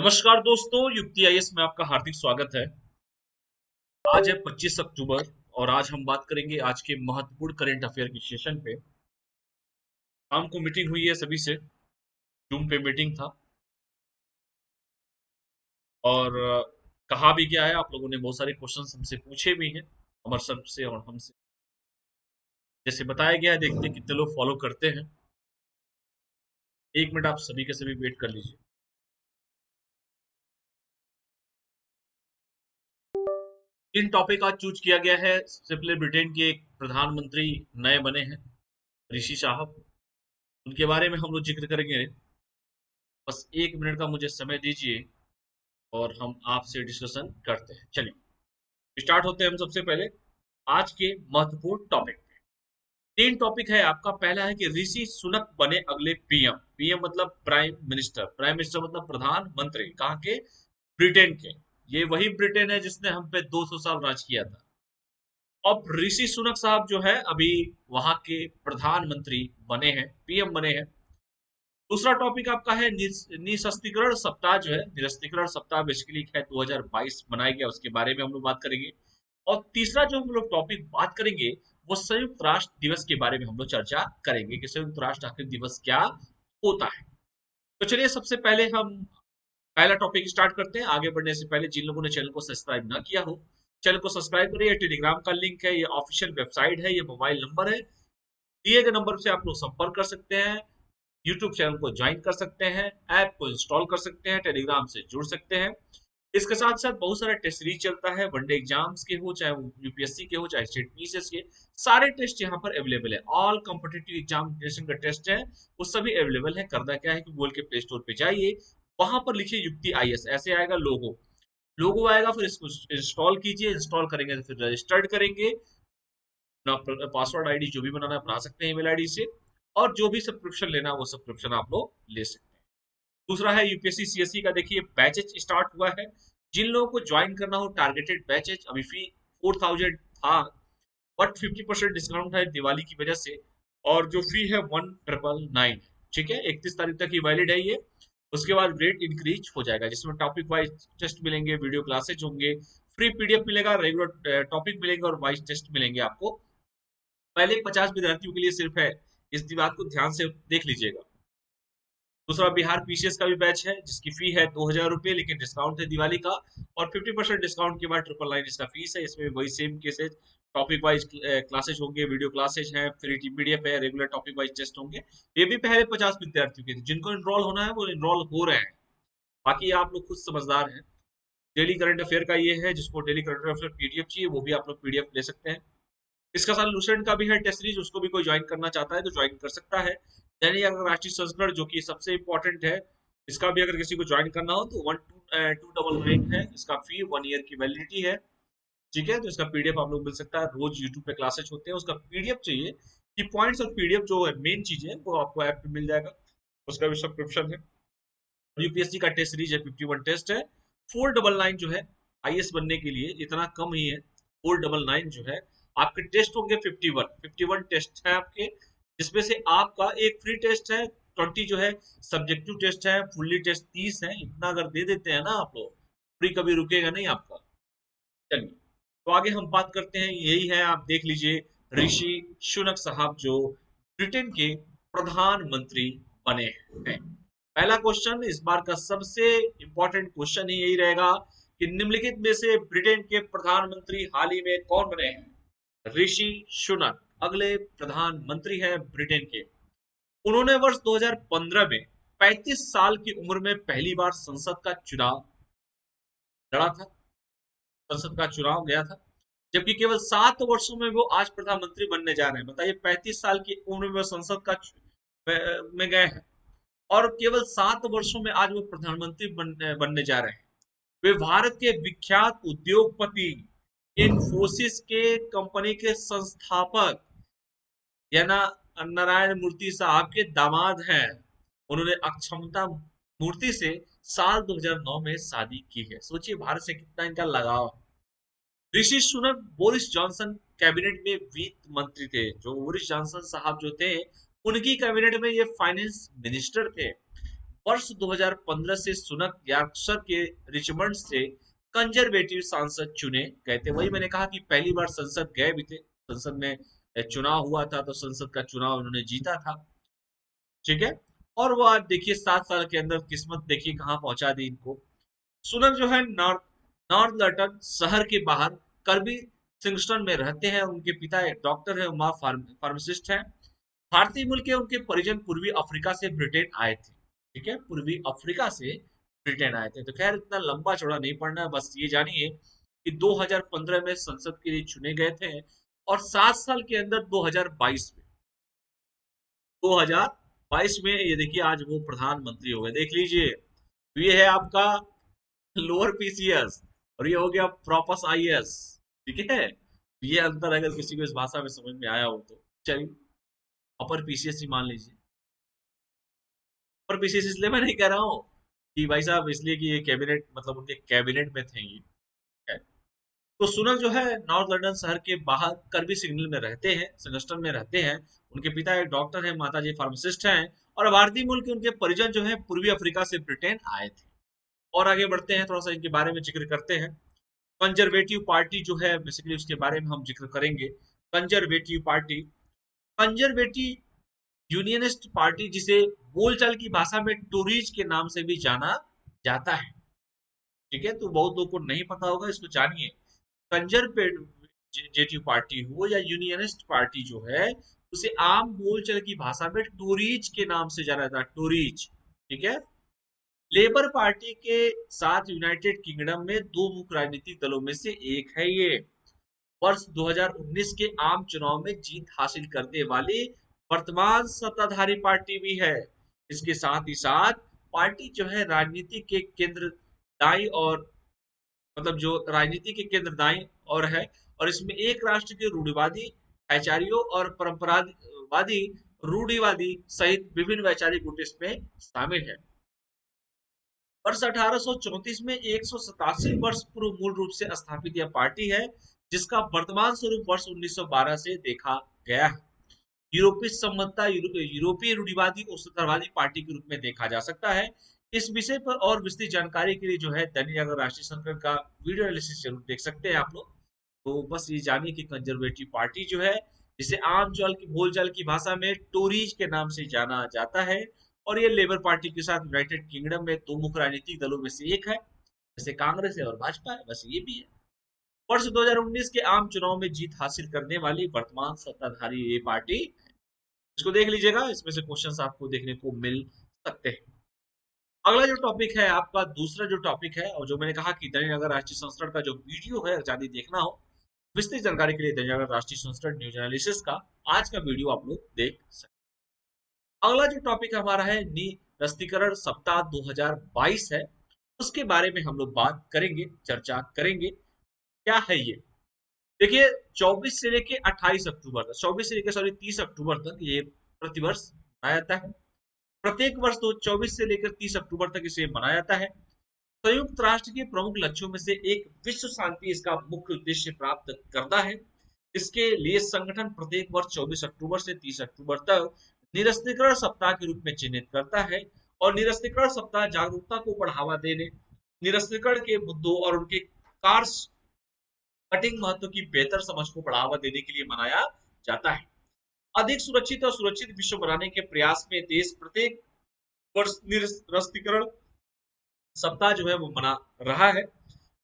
नमस्कार दोस्तों, युक्ति आईएएस में आपका हार्दिक स्वागत है। आज है 25 अक्टूबर और आज हम बात करेंगे आज के महत्वपूर्ण करंट अफेयर के सेशन पे। शाम को मीटिंग हुई है सभी से, जूम पे मीटिंग था और कहा भी गया है, आप लोगों ने बहुत सारे क्वेश्चंस हमसे पूछे भी हैं, अमर सर से और हमसे। जैसे बताया गया है, देखते हैं कितने लोग फॉलो करते हैं। एक मिनट आप सभी के सभी वेट कर लीजिए। तीन टॉपिक आज चूज किया गया है। सबसे पहले ब्रिटेन के एक प्रधानमंत्री नए बने हैं, ऋषि साहब। उनके बारे में हम लोग जिक्र करेंगे। बस एक मिनट का मुझे समय दीजिए और हम आपसे डिस्कशन करते हैं। चलिए स्टार्ट होते हैं हम सबसे पहले आज के महत्वपूर्ण टॉपिक पे। तीन टॉपिक है आपका। पहला है कि ऋषि सुनक बने अगले पीएम। पीएम मतलब प्राइम मिनिस्टर, प्राइम मिनिस्टर मतलब प्रधानमंत्री। कहाँ के? ब्रिटेन के। ये वही ब्रिटेन है जिसने हम पे 200 साल राज किया था। अब ऋषि सुनक साहब जो है अभी वहां के प्रधानमंत्री बने हैं, पीएम बने हैं। दूसरा टॉपिक आपका है निशस्त्रीकरण सप्ताह जो है, निरस्त्रीकरण सप्ताह बेसिकली है 2022 मनाया गया, उसके बारे में हम लोग बात करेंगे। और तीसरा जो हम लोग टॉपिक बात करेंगे वो संयुक्त राष्ट्र दिवस के बारे में हम लोग चर्चा करेंगे कि संयुक्त राष्ट्र आखिर दिवस क्या होता है। तो चलिए सबसे पहले हम पहला टॉपिक स्टार्ट करते हैं। आगे बढ़ने से पहले जिन लोगों ने चैनल को सब्सक्राइब ना किया हो, चैनल को सब्सक्राइब करिए। टेलीग्राम का लिंक है, ये ऑफिशियल वेबसाइट है, ये मोबाइल नंबर है, दिए गए नंबर से आप लोग संपर्क कर सकते हैं। यूट्यूब चैनल को ज्वाइन कर सकते हैं, ऐप को इंस्टॉल कर सकते हैं, टेलीग्राम से जुड़ सकते हैं। इसके साथ साथ बहुत सारा टेस्ट सीरीज चलता है, वनडे एग्जाम्स के हो, चाहे वो यूपीएससी के हो, चाहे स्टेट पीसीएस के। सारे टेस्ट यहाँ पर अवेलेबल है। ऑल कॉम्पिटिटिव एग्जामिनेशन का टेस्ट है, वो सभी अवेलेबल है। करना क्या है कि गूगल के प्ले स्टोर पे जाइए, वहां पर लिखिए युक्ति आईएएस, ऐसे आएगा लोगो। लोगो आएगा, फिर इसको इंस्टॉल कीजिए। इंस्टॉल करेंगे तो फिर रजिस्टर्ड करेंगे अपना पासवर्ड आईडी जो भी बनाना है बना सकते हैं ईमेल आईडी से। और जो भी सब्सक्रिप्शन लेना है वो सब्सक्रिप्शन आप लोग ले सकते हैं। दूसरा है यूपीएससी सीएससी का। देखिए बैचेज स्टार्ट हुआ है। जिन लोगों को ज्वाइन करना हो टारगेटेड बैचेज, अभी फी 4000 था, बट 50% डिस्काउंट है दिवाली की वजह से। और जो फी है 1999। ठीक है, 31 तारीख तक ही वैलिड है ये। उसके बाद रेट इंक्रीज हो जाएगा, जिसमें टॉपिक वाइज टेस्ट मिलेंगे, वीडियो क्लासेज होंगे, फ्री पीडीएफ मिलेगा, रेगुलर टॉपिक मिलेंगे और वाइज टेस्ट मिलेंगे आपको। पहले 50 विद्यार्थियों के लिए सिर्फ है, इस बात को ध्यान से देख लीजिएगा। दूसरा बिहार पीसीएस का भी बैच है, जिसकी फी है 2000 रुपये, लेकिन डिस्काउंट है दिवाली का। और 50% डिस्काउंट के बाद 999 इसका फीस है। इसमें वही same cases, topic wise classes होंगे, वीडियो क्लासेज हैं, फ्री पीडीएफ है, रेगुलर टॉपिक वाइज टेस्ट होंगे। ये भी पहले 50 विद्यार्थियों के थे। जिनको इनरोल होना है वो इनरोल हो रहे हैं। बाकी आप लोग खुद समझदार हैं। डेली करंट अफेयर का ये है, जिसको डेली करंट अफेयर पीडीएफ चाहिए वो भी आप लोग पीडीएफ ले सकते हैं। इसका साथ लूसेंट का भी है टेस्ट सीरीज, उसको भी कोई ज्वाइन करना चाहता है तो ज्वाइन कर सकता है। दैनिक अगर राष्ट्रीय संस्करण जो कि सबसे इंपॉर्टेंट है, इसका भी अगर किसी को ज्वाइन करना हो तो 1299 है इसका फी, 1 ईयर की वैलिडिटी है। ठीक है, तो इसका पीडीएफ आप लोग मिल सकता है। रोज यूट्यूब पे क्लासेस होते हैं, उसका पीडीएफ चाहिए कि पॉइंट्स और पीडीएफ जो है मेन चीजें हैं वो आपको ऐप पे मिल जाएगा। उसका भी सब्सक्रिप्शन है। यूपीएससी का टेस्ट सीरीज है, 51 टेस्ट है। 499 जो है आईएएस बनने के लिए इतना कम ही है। 499 जो है आपके टेस्ट होंगे 51 टेस्ट है आपके, जिसमें से आपका एक फ्री टेस्ट है 20 जो है सब्जेक्टिव टेस्ट है, फुल्ली टेस्ट 30 है। इतना अगर दे देते हैं ना आप लोग, फ्री कभी रुकेगा नहीं आपका। चलिए तो आगे हम बात करते हैं। यही है, आप देख लीजिए, ऋषि सुनक साहब जो ब्रिटेन के प्रधानमंत्री बने हैं। पहला क्वेश्चन इस बार का सबसे इंपॉर्टेंट क्वेश्चन ही यही रहेगा कि निम्नलिखित में से ब्रिटेन के प्रधानमंत्री हाल ही में कौन बने हैं? ऋषि सुनक अगले प्रधानमंत्री हैं ब्रिटेन के। उन्होंने वर्ष 2015 में 35 साल की उम्र में पहली बार संसद का चुनाव लड़ा था, संसद का चुनाव गया था। जबकि केवल 7 वर्षों में वो आज प्रधानमंत्री बनने जा रहे हैं। बताइए, 35 साल की उम्र में संसद का में गए हैं और केवल 7 वर्षों में आज वो प्रधानमंत्री बनने जा रहे हैं। वे भारत के विख्यात उद्योगपति इन्फोसिस के कंपनी के संस्थापक या ना नारायण मूर्ति साहब के दामाद हैं। उन्होंने अक्षमता मूर्ति से साल 2009 में शादी की है। सोचिए भारत से कितना इनका लगाव है। Rishi Sunak Boris Johnson cabinet में वित्त मंत्री थे। जो बोरिस जॉनसन साहब जो थे, उनकी कैबिनेट में ये फाइनेंस मिनिस्टर थे। वर्ष 2015 से सुनक यॉर्कशायर के रिचमंड से कंजर्वेटिव सांसद चुने गए थे। वही मैंने कहा कि पहली बार संसद गए भी थे, संसद में चुनाव हुआ था, तो संसद का चुनाव उन्होंने जीता था। ठीक है। और वो आज देखिए 7 साल के अंदर किस्मत देखिए कहाँ पहुंचा दी इनको। सुनक जो है नॉर्थ लटन शहर के बाहर करबी सिंगस्टन में रहते हैं। उनके पिता एक डॉक्टर है, माँ फार्मासिस्ट है। भारतीय मूल के उनके परिजन पूर्वी अफ्रीका से ब्रिटेन आए थे। ठीक है, पूर्वी अफ्रीका से ब्रिटेन आए थे। तो खैर इतना लंबा चौड़ा नहीं पढ़ना, बस ये जानिए कि 2015 में संसद के लिए चुने गए थे और 7 साल के अंदर 2022 में ये देखिए आज वो प्रधानमंत्री हो गए। देख लीजिए, तो ये है आपका लोअर पीसीएस और ये हो गया प्रॉपस आईएएस। ठीक है, ये अंतर अगर किसी को इस भाषा में समझ में आया हो तो चलिए, अपर पीसीएस ही मान लीजिए। अपर पीसीएस इसलिए मैं नहीं कह रहा हूँ कि भाई साहब इसलिए कि ये कैबिनेट मतलब उनके कैबिनेट में थे ये है। तो सुनक जो है नॉर्थ लंदन शहर के बाहर करबी सिग्नल में रहते हैं, संगस्टन में रहते हैं। उनके पिता एक डॉक्टर हैं, माता जी फार्मासिस्ट हैं और भारतीय मूल के उनके परिजन जो है पूर्वी अफ्रीका से ब्रिटेन आए थे। और आगे बढ़ते हैं, थोड़ा सा इनके बारे में जिक्र करते हैं। कंजर्वेटिव पार्टी जो है बेसिकली उसके बारे में हम जिक्र करेंगे। Conservative party, conservative unionist party, जिसे बोलचाल की भाषा में टोरीज के नाम से भी जाना जाता है। ठीक है, तो बहुत लोगों को नहीं पता होगा, इसको जानिए। कंजर्वेटिव पार्टी हो या यूनियनिस्ट पार्टी जो है, उसे आम बोलचाल की भाषा में टोरीज के नाम से जाना जाता है, टोरीज। ठीक है। लेबर पार्टी के साथ यूनाइटेड किंगडम में दो मुख्य राजनीतिक दलों में से एक है ये। वर्ष 2019 के आम चुनाव में जीत हासिल करने वाली वर्तमान सत्ताधारी पार्टी भी है। इसके साथ ही साथ पार्टी जो है राजनीति के केंद्र दाई और मतलब जो राजनीति के केंद्र दाई और है, और इसमें एक राष्ट्र के रूढ़िवादी आचार्यों और परंपरावादी रूढ़िवादी सहित विभिन्न वैचारिक गुट इसमें शामिल है। वर्ष 1834 में 187 वर्ष पूर्व मूल रूप से स्थापित यह पार्टी है, जिसका वर्तमान स्वरूप वर्ष 1912 से देखा गया है। यूरोपीय सम्मतता यूरोपीय रूढ़िवादी उच्चतरवादी पार्टी के रूप में देखा जा सकता है। इस विषय पर और विस्तृत जानकारी के लिए जो है दैनिक जागरण राष्ट्रीय संस्करण का वीडियो एनालिसिस जरूर देख सकते हैं आप लोग। तो बस ये जानिए कि कंजर्वेटिव पार्टी जो है, जिसे आम चाल की बोलचाल की भाषा में टोरीज के नाम से जाना जाता है, और ये लेबर पार्टी के साथ यूनाइटेड किंगडम में दो मुख्य राजनीतिक दलों में से एक है, जैसे कांग्रेस है और भाजपा है, बस ये भी है। वर्ष 2019 के आम चुनाव में जीत हासिल करने वाली वर्तमान सत्ताधारी ये पार्टी, इसको देख लीजिएगा, इसमें से क्वेश्चंस आपको देखने को मिल सकते हैं। अगला जो टॉपिक है आपका, दूसरा जो टॉपिक है, और जो मैंने कहा कि दैनिक जागरण राष्ट्रीय संस्करण का जो वीडियो है यदि देखना हो विस्तृत जानकारी के लिए दैनिक जागरण राष्ट्रीय संस्करण न्यूज एनालिसिस का आज का वीडियो आप लोग देख सकते हैं। अगला जो टॉपिक हमारा है निरस्त्रीकरण सप्ताह 2022 है, उसके बारे में हम लोग बात करेंगे, चर्चा करेंगे। क्या है ये? देखिए, 24 से लेके 28 अक्टूबर तक, 24 से लेकर 30 अक्टूबर तक ये प्रतिवर्ष मनाया जाता है। प्रत्येक वर्ष तो 24 से लेकर 30 अक्टूबर तक इसे मनाया जाता है। संयुक्त राष्ट्र के प्रमुख लक्ष्यों में से एक विश्व शांति इसका मुख्य उद्देश्य प्राप्त करता है। इसके लिए संगठन प्रत्येक वर्ष 24 अक्टूबर से 30 अक्टूबर तक निरस्त्रीकरण सप्ताह के रूप में चिन्हित करता है। और निरस्त्रीकरण सप्ताह जागरूकता को बढ़ावा देने, निरस्त्रीकरण के मुद्दों और उनके कार्य कटिंग महत्व की बेहतर समझ को बढ़ावा देने के लिए मनाया जाता है। अधिक सुरक्षित और सुरक्षित विश्व बनाने के प्रयास में देश प्रत्येक वर्ष निरस्त्रीकरण सप्ताह जो है वो मना रहा है।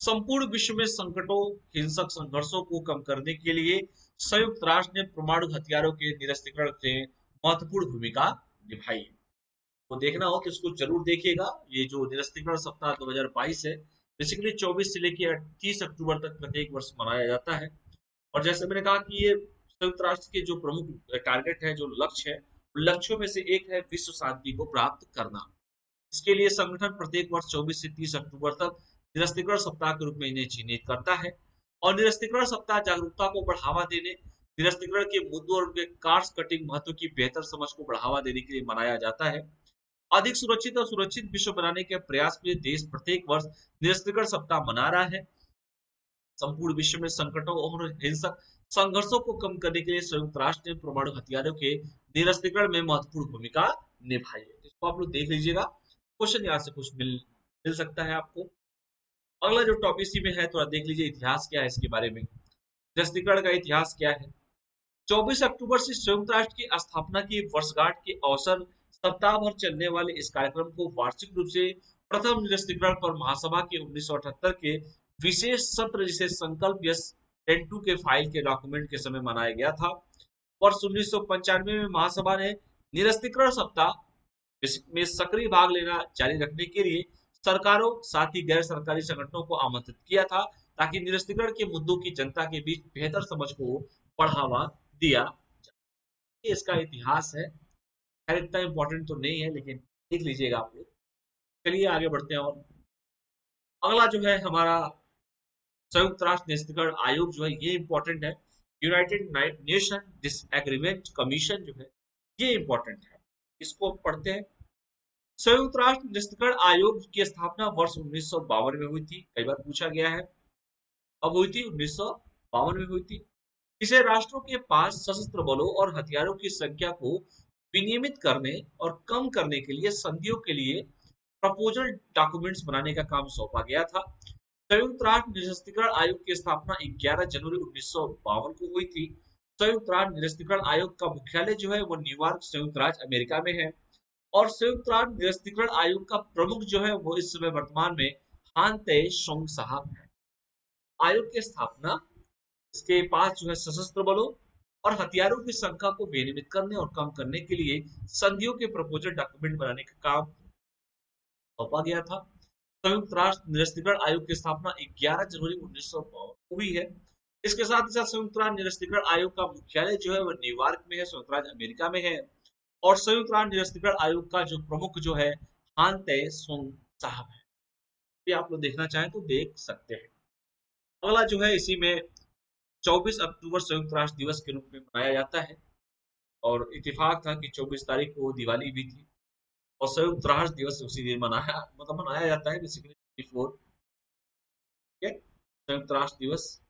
संपूर्ण विश्व में संकटों, हिंसक संघर्षों को कम करने के लिए संयुक्त राष्ट्र ने परमाणु हथियारों के निरस्त्रीकरण से महत्वपूर्ण भूमिका निभाई है। तो देखना हो तो इसको जरूर देखिएगा। ये जो निरस्त्रीकरण सप्ताह 2022 है, बेसिकली 24 से लेकर 30 अक्टूबर तक प्रत्येक वर्ष मनाया जाता है। और जैसे मैंने कहा कि ये संयुक्त राष्ट्र के जो प्रमुख टारगेट है, जो लक्ष्य है, लक्ष्यों में से एक है विश्व शांति को प्राप्त करना। इसके लिए संगठन प्रत्येक वर्ष 24 से 30 अक्टूबर तक निरस्त्रीकरण सप्ताह के रूप में इन्हें चिन्हित करता है। और निरस्त्रीकरण सप्ताह जागरूकता को बढ़ावा देने, निरस्त्रीकरण के मुद्दों और उनके कार्स कटिंग महत्व की बेहतर समझ को बढ़ावा देने के लिए मनाया जाता है। अधिक सुरक्षित और सुरक्षित विश्व बनाने के प्रयास में देश प्रत्येक वर्ष निरस्त्रीकरण सप्ताह मना रहा है। संपूर्ण विश्व में संकटों और हिंसक संघर्षों को कम करने के लिए संयुक्त राष्ट्र ने परमाणु हथियारों के निरस्त्रीकरण में महत्वपूर्ण भूमिका निभाई है। इसको आप लोग देख लीजिएगा। क्वेश्चन यहाँ से कुछ मिल मिल सकता है आपको। अगला जो टॉपिक इसी में है, थोड़ा देख लीजिए इतिहास क्या है इसके बारे में। छत्तीसगढ़ का इतिहास क्या है। 24 अक्टूबर से संयुक्त राष्ट्र की स्थापना की वर्षगांठ के अवसर सप्ताह भर चलने वाले इस कार्यक्रम को वार्षिक रूप से प्रथम निरस्त्रीकरण पर महासभा के 1978 के विशेष सत्र, जिसे संकल्प यस 10-2 के फाइल के डॉक्यूमेंट के समय मनाया गया था। वर्ष 1995 में महासभा ने निरस्त्रीकरण सप्ताह में सक्रिय भाग लेना जारी रखने के लिए सरकारों, साथ ही गैर सरकारी संगठनों को आमंत्रित किया था, ताकि निरस्त्रीकरण के मुद्दों की जनता के बीच बेहतर समझ को बढ़ावा दिया। ये इसका इतिहास है। खैर इतना इंपॉर्टेंट तो नहीं है, लेकिन देख लीजिएगा आप लोग। चलिए आगे बढ़ते हैं। और अगला जो है हमारा संयुक्त राष्ट्र निरस्त्रीकरण आयोग जो है, ये इंपॉर्टेंट है। यूनाइटेड नेशन डिसएग्रीमेंट कमीशन जो है, ये इंपॉर्टेंट है, इसको पढ़ते हैं। संयुक्त राष्ट्र निरस्त्रीकरण आयोग की स्थापना वर्ष 1952 में हुई थी, कई बार पूछा गया है। अब हुई थी 1952 में हुई थी। इसे राष्ट्रों के पास सशस्त्र बलों और हथियारों की संख्या को विनियमित करने और कम करने के लिए संधियों के लिए प्रपोजल डॉक्यूमेंट्स बनाने का काम सौंपा गया था। संयुक्त राष्ट्र निरस्त्रीकरण आयोग की स्थापना 11 जनवरी 1952 को हुई थी। संयुक्त राष्ट्र निरस्त्रीकरण आयोग का मुख्यालय जो है वो न्यूयॉर्क, संयुक्त राज्य अमेरिका में है। और संयुक्त राष्ट्र निरस्त्रीकरण आयोग का प्रमुख जो है वो इस समय वर्तमान में हान ते सोंग साहब है। आयोग की स्थापना, इसके पास जो है सशस्त्र बलों और हथियारों की संख्या को विनियमित करने और कम करने के लिए संधियों के प्रपोजल डॉक्यूमेंट बनाने का काम सौंपा गया था। संयुक्त राष्ट्र निरस्त्रीकरण आयोग की स्थापना 11 जनवरी 1952 को हुई है। इसके साथ ही साथ संयुक्त राष्ट्र निरस्त्रीकरण आयोग का मुख्यालय जो है वो न्यूयॉर्क में है, संयुक्त राज्य अमेरिका में है। और संयुक्त राष्ट्र निरस्त्रीकरण आयोग का जो प्रमुख जो है हान ते सोंग साहब है। ये आप लोग देखना चाहें तो देख सकते हैं। अगला जो है इसी में 24 अक्टूबर संयुक्त राष्ट्र दिवस के रूप में मनाया जाता है। और इत्तेफाक था कि 24 तारीख को दिवाली भी थी, और संयुक्त राष्ट्र दिवस उसी दिन मनाया जाता है बेसिकली बिफोर। संयुक्त राष्ट्र दिवस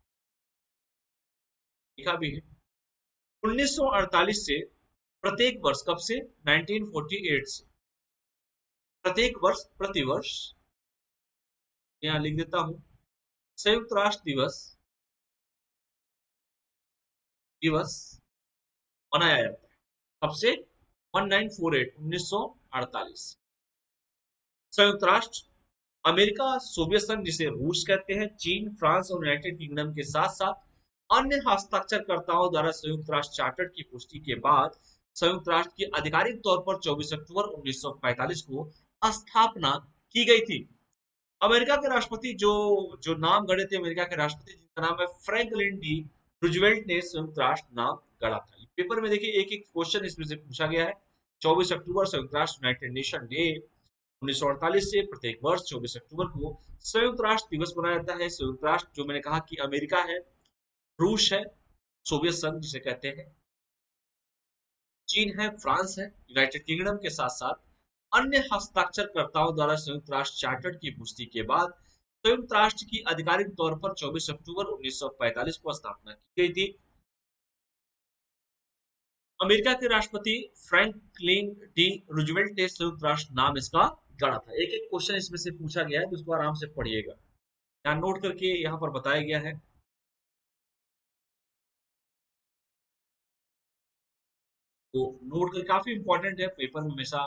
लिखा भी है। 1948 से प्रत्येक वर्ष, कब से? 1948 से प्रत्येक वर्ष, प्रतिवर्ष, यहाँ लिख देता हूं, संयुक्त राष्ट्र दिवस दिवस मनाया जाता है। कब से? 1948 संयुक्त राष्ट्र अमेरिका, सोवियत संघ जिसे रूस कहते हैं, चीन, फ्रांस और यूनाइटेड किंगडम के साथ साथ अन्य हस्ताक्षरकर्ताओं द्वारा संयुक्त राष्ट्र चार्टर की पुष्टि के बाद संयुक्त राष्ट्र की आधिकारिक तौर पर 24 अक्टूबर 1945 को स्थापना की गई थी। अमेरिका के राष्ट्रपति जो जो नाम गढ़े थे, अमेरिका के राष्ट्रपति जिनका नाम है फ्रैंकलिन डी रूजवेल्ट ने संयुक्त राष्ट्र नाम गढ़ा था। पेपर में देखिए एक एक क्वेश्चन इसमें से पूछा गया है। 24 अक्टूबर संयुक्त राष्ट्र यूनाइटेड नेशन डे 1948 से प्रत्येक वर्ष 24 अक्टूबर को संयुक्त राष्ट्र दिवस मनाया जाता है। संयुक्त राष्ट्र जो मैंने कहा कि अमेरिका है, रूस है, सोवियत संघ जिसे कहते हैं, चीन है, फ्रांस है, यूनाइटेड किंगडम के साथ साथ अन्य हस्ताक्षरकर्ताओं द्वारा संयुक्त राष्ट्र चार्टर की पुष्टि के बाद संयुक्त राष्ट्र की आधिकारिक तौर पर 24 अक्टूबर 1945 को स्थापना की गई थी। अमेरिका के राष्ट्रपति फ्रैंकलिन डी रूजवेल्ट ने संयुक्त राष्ट्र नाम इसका गढ़ा था। एक एक क्वेश्चन इसमें से पूछा गया है, तो उसको आराम से पढ़िएगा। यहाँ नोट करके यहाँ पर बताया गया है, तो नोट कर काफी इंपॉर्टेंट है। पेपर में हमेशा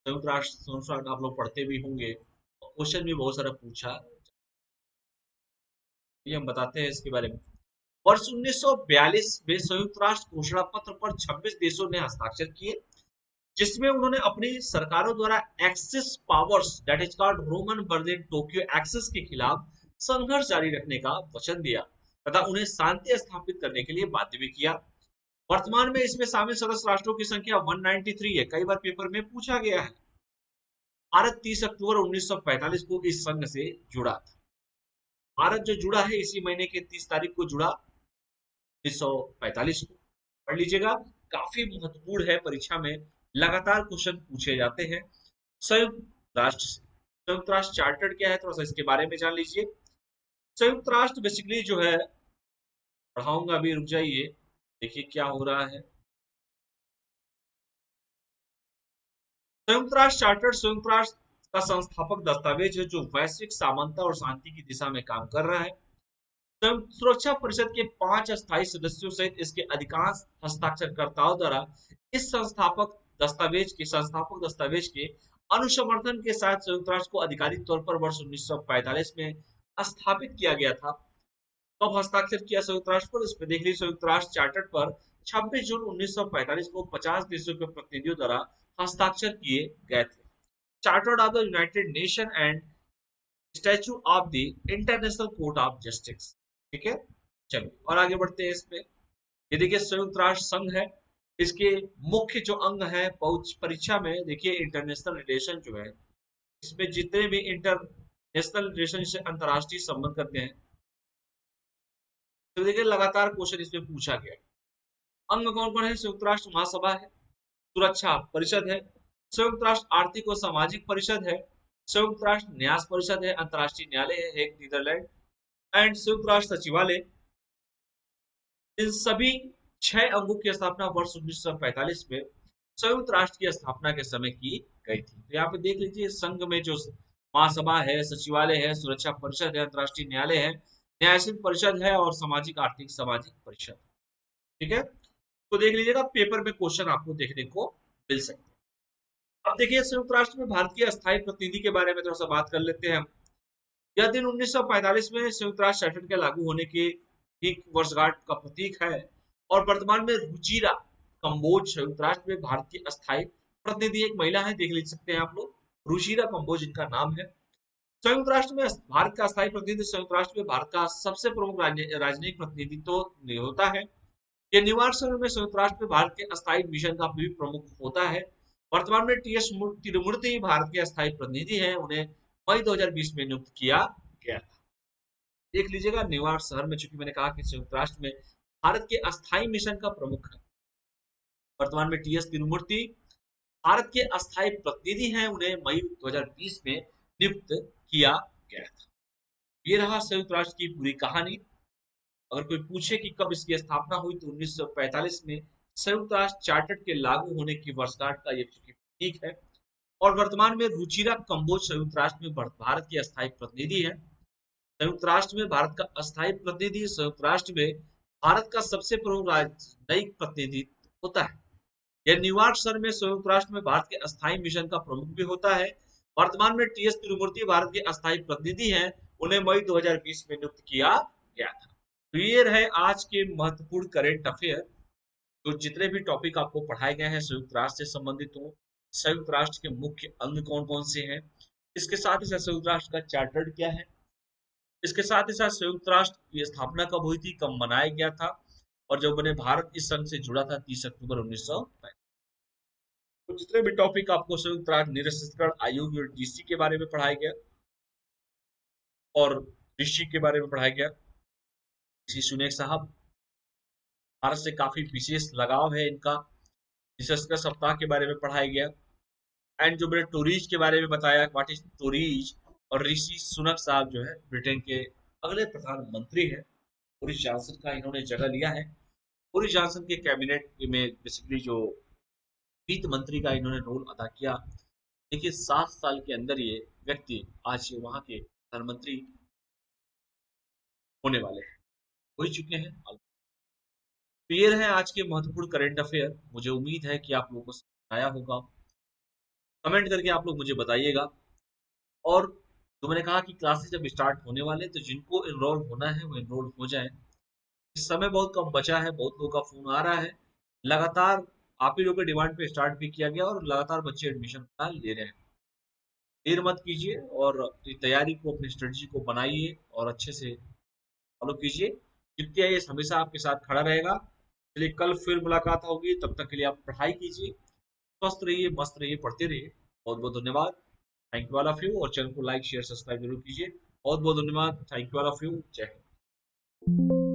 संयुक्त राष्ट्र आप लोग पढ़ते भी होंगे, क्वेश्चन भी बहुत सारा पूछा, ये हम बताते हैं इसके बारे में। वर्ष 1942 में संयुक्त राष्ट्र घोषणा पत्र पर 26 देशों ने हस्ताक्षर किए, जिसमें उन्होंने अपनी सरकारों द्वारा axis powers that is called Roman Berlin Tokyo axis के खिलाफ संघर्ष जारी रखने का वचन दिया तथा उन्हें शांति स्थापित करने के लिए बाध्य भी किया। वर्तमान में इसमें शामिल सदस्य राष्ट्रों की संख्या 193 है। कई बार पेपर में पूछा गया है। भारत 30 अक्टूबर 1945 को इस संघ से जुड़ा था। भारत जो जुड़ा है इसी महीने के 30 तारीख को जुड़ा, 1945 को। पढ़ लीजिएगा, काफी महत्वपूर्ण है, परीक्षा में लगातार क्वेश्चन पूछे जाते हैं। संयुक्त राष्ट्र से संयुक्त राष्ट्र चार्टर क्या है, थोड़ा सा इसके बारे में जान लीजिए। संयुक्त राष्ट्र बेसिकली जो है, पढ़ाऊंगा अभी, रुक जाइए, देखिए क्या हो रहा है। संयुक्त राष्ट्र चार्टर संयुक्त राष्ट्र का संस्थापक दस्तावेज है जो वैश्विक समानता और शांति की दिशा में काम कर रहा है। संयुक्त सुरक्षा परिषद के 5 अस्थायी सदस्यों सहित इसके अधिकांश हस्ताक्षरकर्ताओं द्वारा इस संस्थापक दस्तावेज के अनुसमर्थन के साथ संयुक्त राष्ट्र को आधिकारिक तौर पर वर्ष 1945 में स्थापित किया गया था। कब हस्ताक्षर किया संयुक्त राष्ट्र पर, इस पे देख लीजिए। संयुक्त राष्ट्र चार्टर पर 26 जून 1945 को 50 देशों के प्रतिनिधियों द्वारा हस्ताक्षर किए गए थे। Chartered of the United nation and statue of the international court of justice. ठीक है, चलो और आगे बढ़ते हैं इस पे। ये देखिए संयुक्त राष्ट्र संघ है, इसके मुख्य जो अंग है परीक्षा में देखिए इंटरनेशनल रिलेशन जो है, इसमें जितने भी इंटरनेशनल रिलेशन से अंतरराष्ट्रीय संबंध करते हैं, तो देखिए लगातार क्वेश्चन इसमें पूछा गया। अंग कौन कौन है? संयुक्त राष्ट्र महासभा है, सुरक्षा परिषद है, संयुक्त राष्ट्र आर्थिक और सामाजिक परिषद है, संयुक्त राष्ट्र न्यास परिषद है, अंतरराष्ट्रीय न्यायालय है हेग नीदरलैंड, एंड संयुक्त राष्ट्र सचिवालय। इन सभी 6 अंगों की स्थापना वर्ष 1945 में संयुक्त राष्ट्र की स्थापना के समय की गई थी। तो यहाँ पे देख लीजिए संघ में जो महासभा है, सचिवालय है, सुरक्षा परिषद है, अंतरराष्ट्रीय न्यायालय है, न्यायिक परिषद है और सामाजिक आर्थिक सामाजिक परिषद। ठीक है, तो देख लीजिएगा पेपर में क्वेश्चन आपको देखने को मिल सकते हैं। अब देखिए संयुक्त राष्ट्र में भारत की अस्थायी प्रतिनिधि के बारे में थोड़ा सा बात कर लेते हैं हम। यह दिन 1945 में संयुक्त राष्ट्र चार्टर के लागू होने की ठीक वर्षगांठ का प्रतीक है और वर्तमान में रुचिरा कंबोज संयुक्त राष्ट्र में भारत की अस्थायी प्रतिनिधि एक महिला है, देख लिख सकते हैं आप लोग, रुचिरा कंबोज इनका नाम है। संयुक्त राष्ट्र में भारत का अस्थायी प्रतिनिधि संयुक्त राष्ट्र में भारत का सबसे प्रमुख राजनयिक प्रतिनिधित्व होता है। ये न्यूयॉर्क शहर में संयुक्त राष्ट्र में भारत के अस्थायी मिशन का भी प्रमुख होता है। वर्तमान में टी एस तिरुमूर्ति भारत के अस्थायी प्रतिनिधि हैं, उन्हें मई 2020 में नियुक्त किया गया था। देख लीजिएगा न्यूयॉर्क शहर में, चूंकि मैंने कहा कि संयुक्त राष्ट्र में भारत के अस्थायी मिशन का प्रमुख है। वर्तमान में टी एस तिरुमूर्ति भारत के अस्थायी प्रतिनिधि हैं, उन्हें मई 2020 में नियुक्त किया गया था। ये रहा संयुक्त राष्ट्र की पूरी कहानी। अगर कोई पूछे कि कब इसकी स्थापना हुई तो 1945 में संयुक्त राष्ट्र चार्टर के लागू होने की वर्षगांठ का ये प्रतीक है। और वर्तमान में रुचिरा कंबोज संयुक्त राष्ट्र में भारत की अस्थायी प्रतिनिधि है। संयुक्त राष्ट्र में भारत का अस्थायी प्रतिनिधि संयुक्त राष्ट्र में भारत का सबसे प्रमुख राजनयिक प्रतिनिधि होता है। यह न्यूयॉर्क शहर में संयुक्त राष्ट्र में भारत के अस्थायी मिशन का प्रमुख भी होता है। वर्तमान में टी एस तिरुमूर्ति भारत के अस्थायी प्रतिनिधि हैं, उन्हें मई 2020 में नियुक्त किया गया था। तो ये रहे आज के महत्वपूर्ण करेंट अफेयर, जो जितने भी टॉपिक आपको पढ़ाए गए हैं संयुक्त राष्ट्र से संबंधित हो। संयुक्त राष्ट्र के मुख्य अंग कौन कौन से हैं, इसके साथ ही साथ संयुक्त राष्ट्र का चार्टर क्या है, इसके साथ ही साथ संयुक्त राष्ट्र की स्थापना कब हुई थी, कब मनाया गया था, और जब मैंने भारत इस संघ से जुड़ा था 30 अक्टूबर 1965। तो जितने भी टॉपिक आपको संयुक्त राष्ट्र निरस्त्रीकरण आयोग और डीसी के बारे में पढ़ाया गया और ऋषि के बारे में पढ़ाया गया। ऋषि सुनेक साहब, भारत से काफी विशेष लगाव है इनका। निशस्त्र सप्ताह के बारे में पढ़ाया गया। एंड जो मैंने टोरीज के बारे में बताया, व्हाट इज टोरीज, और ऋषि सुनक साहब जो है ब्रिटेन के अगले प्रधानमंत्री है। बोरिस जॉनसन का इन्होंने जगह लिया है। बोरिस जॉनसन के कैबिनेट में बेसिकली जो वित्त मंत्री का इन्होंने रोल अदा किया। देखिए 7 साल के अंदर ये व्यक्ति आज वहां के प्रधानमंत्री होने वाले हैं, हो ही चुके हैं। तो ये रहे आज के महत्वपूर्ण करंट अफेयर। मुझे उम्मीद है कि आप लोगों को समझ आया होगा। कमेंट करके आप लोग मुझे बताइएगा। और जो मैंने कहा कि क्लासेस जब स्टार्ट होने वाले, तो जिनको एनरोल होना है वो एनरोल हो जाए। इस समय बहुत कम बचा है, बहुत लोगों का फोन आ रहा है। लगातार आप ही लोगों के डिमांड पे स्टार्ट भी किया गया और लगातार बच्चे एडमिशन ले रहे हैं। देर मत कीजिए और अपनी तैयारी को, अपनी स्ट्रेटजी को बनाइए और अच्छे से फॉलो कीजिए। जितने आईएएस हमेशा आपके साथ खड़ा रहेगा। चलिए कल फिर मुलाकात होगी, तब तक के लिए आप पढ़ाई कीजिए, स्वस्थ रहिए, मस्त रहिए, पढ़ते रहिए। बहुत बहुत धन्यवाद। Thank you all of you. और चैनल को लाइक शेयर सब्सक्राइब जरूर कीजिए। बहुत बहुत धन्यवाद। Thank you all of you. जय हिंद।